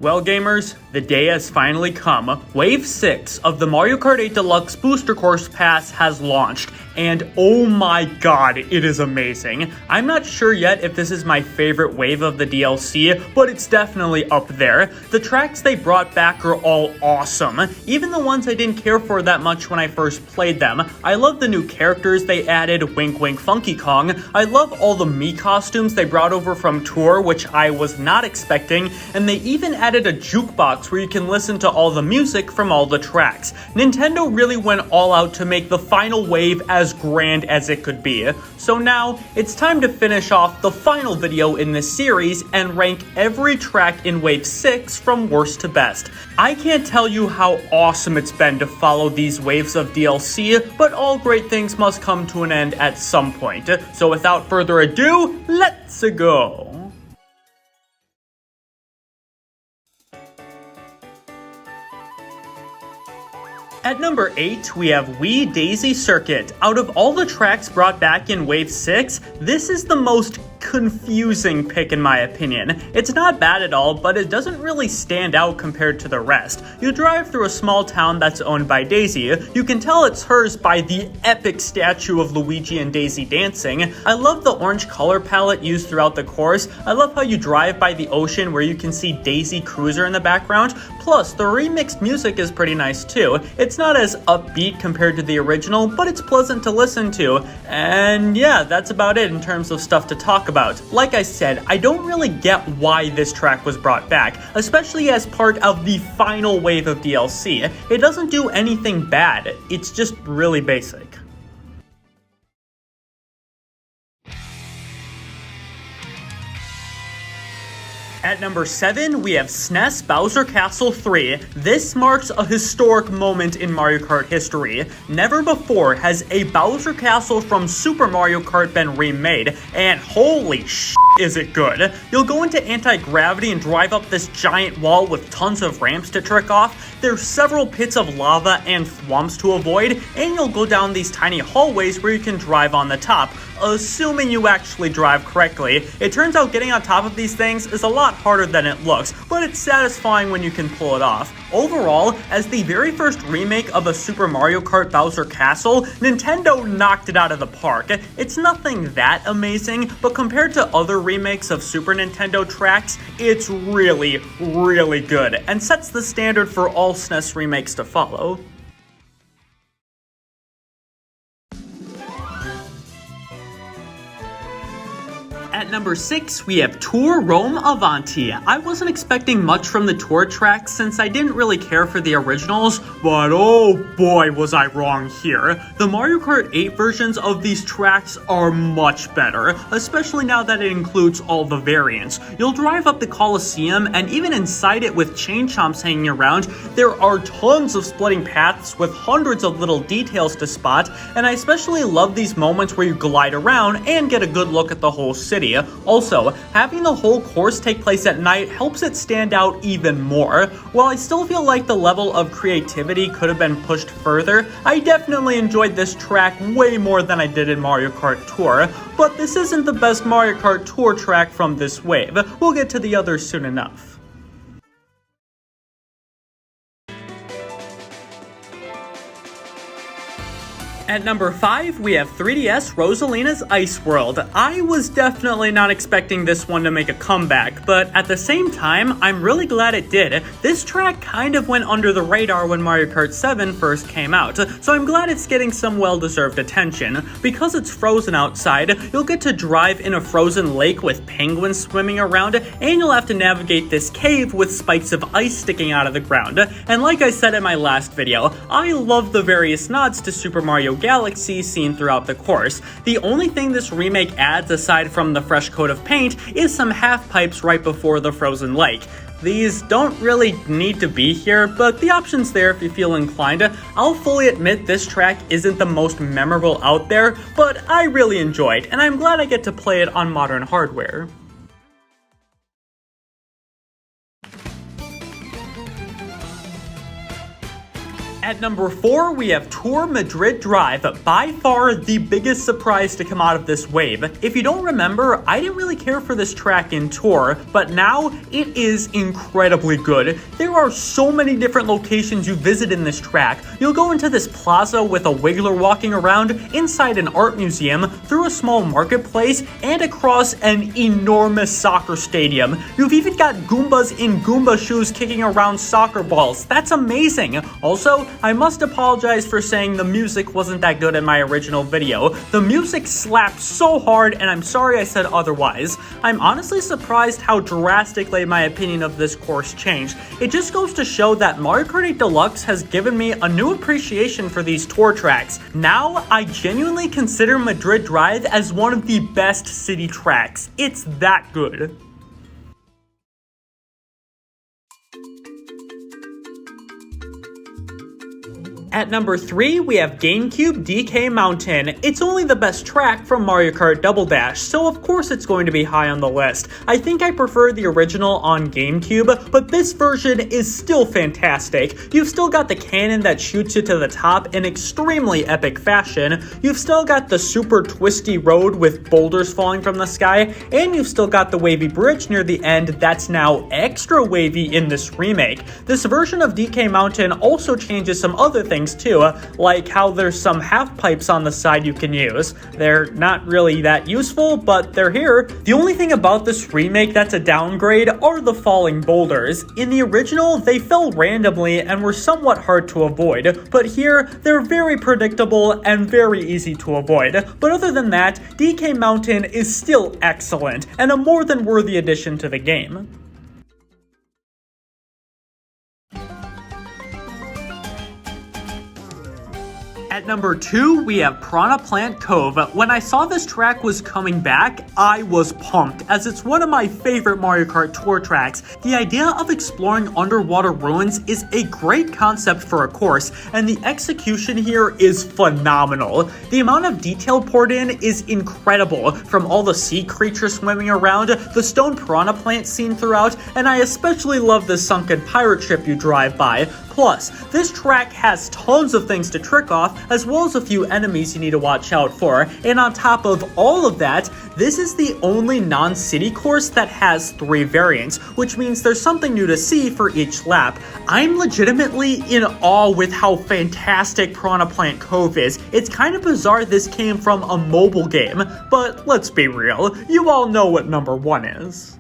Well gamers, the day has finally come. Wave 6 of the Mario Kart 8 Deluxe Booster Course Pass has launched, and oh my god, it is amazing. I'm not sure yet if this is my favorite wave of the DLC, but it's definitely up there. The tracks they brought back are all awesome, even the ones I didn't care for that much when I first played them. I love the new characters they added, Wink Wink Funky Kong. I love all the Mii costumes they brought over from Tour, which I was not expecting, and they even added a jukebox where you can listen to all the music from all the tracks. Nintendo really went all out to make the final wave as grand as it could be. So now, it's time to finish off the final video in this series and rank every track in Wave 6 from worst to best. I can't tell you how awesome it's been to follow these waves of DLC, but all great things must come to an end at some point. So without further ado, let's go! At number 8, we have Wii Daisy Circuit. Out of all the tracks brought back in Wave 6, this is the most confusing pick in my opinion. It's not bad at all, but it doesn't really stand out compared to the rest. You drive through a small town that's owned by Daisy. You can tell it's hers by the epic statue of Luigi and Daisy dancing. I love the orange color palette used throughout the course. I love how you drive by the ocean where you can see Daisy Cruiser in the background. Plus, the remixed music is pretty nice too. It's not as upbeat compared to the original, but it's pleasant to listen to. And yeah, that's about it in terms of stuff to talk about. Like I said, I don't really get why this track was brought back, especially as part of the final wave of DLC. It doesn't do anything bad, it's just really basic. At number 7, we have SNES Bowser Castle 3. This marks a historic moment in Mario Kart history. Never before has a Bowser Castle from Super Mario Kart been remade, and holy shit is it good. You'll go into anti-gravity and drive up this giant wall with tons of ramps to trick off. There's several pits of lava and thwomps to avoid, and you'll go down these tiny hallways where you can drive on the top, assuming you actually drive correctly. It turns out getting on top of these things is a lot harder than it looks, but it's satisfying when you can pull it off. Overall, as the very first remake of a Super Mario Kart Bowser Castle, Nintendo knocked it out of the park. It's nothing that amazing, but compared to other remakes of Super Nintendo tracks, it's really, really good, and sets the standard for all SNES remakes to follow. At number 6, we have Tour Rome Avante. I wasn't expecting much from the Tour tracks since I didn't really care for the originals, but oh boy was I wrong here. The Mario Kart 8 versions of these tracks are much better, especially now that it includes all the variants. You'll drive up the Colosseum, and even inside it with chain chomps hanging around, there are tons of splitting paths with hundreds of little details to spot, and I especially love these moments where you glide around and get a good look at the whole city. Also, having the whole course take place at night helps it stand out even more. While I still feel like the level of creativity could have been pushed further, I definitely enjoyed this track way more than I did in Mario Kart Tour, but this isn't the best Mario Kart Tour track from this wave. We'll get to the others soon enough. At number 5, we have 3DS Rosalinas Ice World. I was definitely not expecting this one to make a comeback, but at the same time, I'm really glad it did. This track kind of went under the radar when Mario Kart 7 first came out, so I'm glad it's getting some well-deserved attention. Because it's frozen outside, you'll get to drive in a frozen lake with penguins swimming around, and you'll have to navigate this cave with spikes of ice sticking out of the ground. And like I said in my last video, I love the various nods to Super Mario Galaxy seen throughout the course. The only thing this remake adds aside from the fresh coat of paint is some half pipes right before the frozen lake. These don't really need to be here, but the option's there if you feel inclined. I'll fully admit this track isn't the most memorable out there, but I really enjoyed, and I'm glad I get to play it on modern hardware. At number 4, we have Tour Madrid Drive, by far the biggest surprise to come out of this wave. If you don't remember, I didn't really care for this track in Tour, but now it is incredibly good. There are so many different locations you visit in this track. You'll go into this plaza with a wiggler walking around, inside an art museum, through a small marketplace, and across an enormous soccer stadium. You've even got Goombas in Goomba shoes kicking around soccer balls. That's amazing. Also, I must apologize for saying the music wasn't that good in my original video. The music slapped so hard, and I'm sorry I said otherwise. I'm honestly surprised how drastically my opinion of this course changed. It just goes to show that Mario Kart 8 Deluxe has given me a new appreciation for these tour tracks. Now, I genuinely consider Madrid Drive as one of the best city tracks. It's that good. At number 3, we have GameCube DK Mountain. It's only the best track from Mario Kart Double Dash, so of course it's going to be high on the list. I think I prefer the original on GameCube, but this version is still fantastic. You've still got the cannon that shoots you to the top in extremely epic fashion, you've still got the super twisty road with boulders falling from the sky, and you've still got the wavy bridge near the end that's now extra wavy in this remake. This version of DK Mountain also changes some other things too, like how there's some half pipes on the side you can use. They're not really that useful, but they're here. The only thing about this remake that's a downgrade are the falling boulders. In the original, they fell randomly and were somewhat hard to avoid, but here, they're very predictable and very easy to avoid. But other than that, DK Mountain is still excellent, and a more than worthy addition to the game. At number 2, we have Prana Plant Cove. When I saw this track was coming back, I was pumped, as it's one of my favorite Mario Kart Tour tracks. The idea of exploring underwater ruins is a great concept for a course, and the execution here is phenomenal. The amount of detail poured in is incredible, from all the sea creatures swimming around, the stone piranha plant seen throughout, and I especially love the sunken pirate ship you drive by. Plus, this track has tons of things to trick off, as well as a few enemies you need to watch out for, and on top of all of that, this is the only non-city course that has 3 variants, which means there's something new to see for each lap. I'm legitimately in awe with how fantastic Prana Plant Cove is. It's kind of bizarre this came from a mobile game, but let's be real, you all know what number 1 is.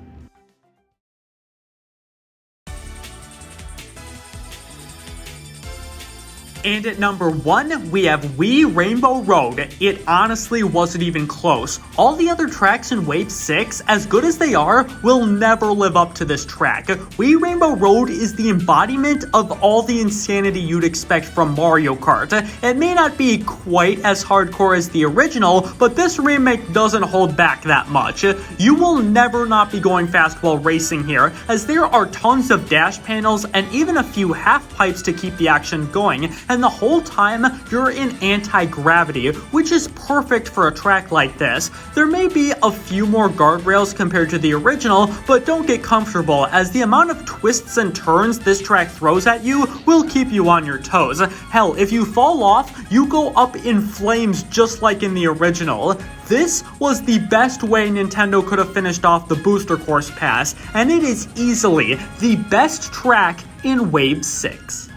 And at number 1, we have Wii Rainbow Road. It honestly wasn't even close. All the other tracks in Wave 6, as good as they are, will never live up to this track. Wii Rainbow Road is the embodiment of all the insanity you'd expect from Mario Kart. It may not be quite as hardcore as the original, but this remake doesn't hold back that much. You will never not be going fast while racing here, as there are tons of dash panels and even a few half pipes to keep the action going. And the whole time, you're in anti-gravity, which is perfect for a track like this. There may be a few more guardrails compared to the original, but don't get comfortable, as the amount of twists and turns this track throws at you will keep you on your toes. Hell, if you fall off, you go up in flames just like in the original. This was the best way Nintendo could have finished off the Booster Course Pass, and it is easily the best track in Wave 6.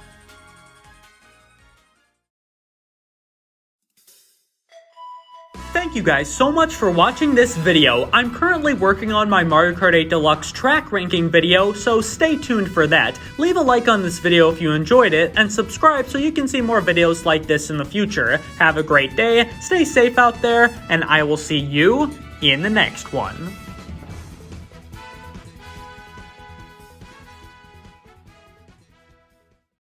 Thank you guys so much for watching this video. I'm currently working on my Mario Kart 8 Deluxe track ranking video, so stay tuned for that. Leave a like on this video if you enjoyed it, and subscribe so you can see more videos like this in the future. Have a great day, stay safe out there, and I will see you in the next one.